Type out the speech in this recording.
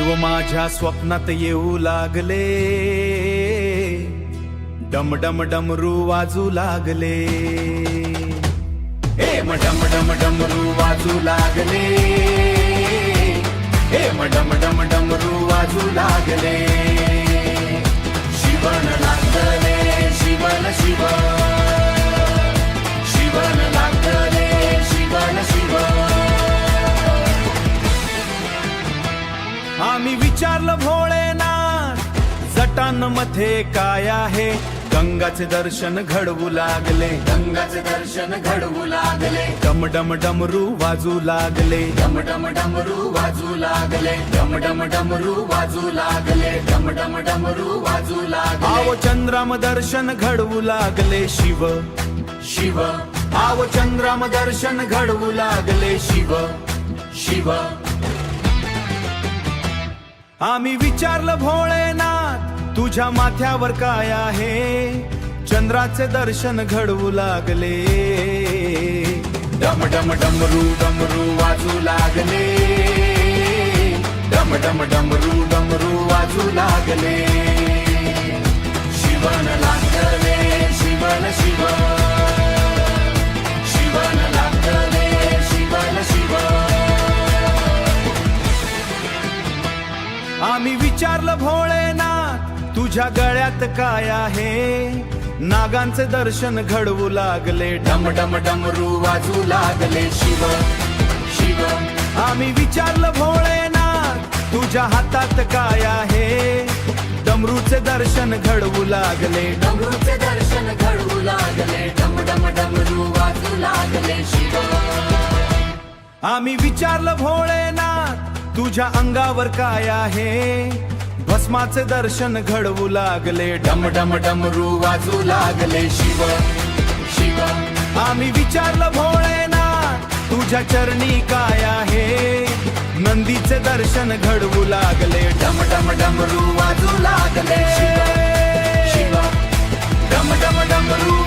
शिव माझ्या स्वप्नात येऊ लागले, डम डम डमरू वाजू लागले, हे डम डम डमरू वाजू लागले, हे डम डम डमरू वाजू लागले. शिवन लागले शिवन शिव, शिवन लागले शिवन शिव. आम्ही विचारलं भोळेनाथ, जटांमध्ये काय आहे? गंगाचे दर्शन घडवू लागले, गंगाचे दर्शन घडवू लागले. डम डम डमरू वाजू लागले, डम डम डमरू वाजू लागले, डम डम डमरू वाजू लागले, डम डम डमरू वाजू लागले. आव चंद्राम दर्शन घडवू लागले शिव शिव, आव चंद्राम दर्शन घडवू लागले शिव शिव. आम्ही विचारलं भोळेनाथ, तुझ्या माथ्यावर काय आहे? चंद्राचे दर्शन घडवू लागले, डम डम डमरू डमरू वाजू लागले, डम डम डमरू डमरू वाजू लागले. शिवन लागले शिवन शिव, शिवन लागले शिवन शिव. आम्ही विचारलं भोळेनाथ, तुझ्या गळ्यात काय आहे? नागांचे दर्शन घडवू लागले, डम डम डमरू वाजू लागले शिव शिव. आम्ही विचारलं भोळेनाथ, तुझ्या हातात काय आहे? डमरूचे दर्शन घडवू लागले, डमरूचे दर्शन घडवू लागले, डम डम डमरू वाजू लागले शिव. आम्ही विचारलं भोळेनाथ, तुझ्या अंगावर काय आहे? भस्माचे दर्शन घडवू लागले, डम डम डमरू वाजू लागले शिव शिव. आम्ही विचारलं भोळेनाथ, तुझ्या चरणी काय आहे? नंदीचे दर्शन घडवू लागले, डम डम डमरू वाजू लागले शिव शिव, डम डम डमरू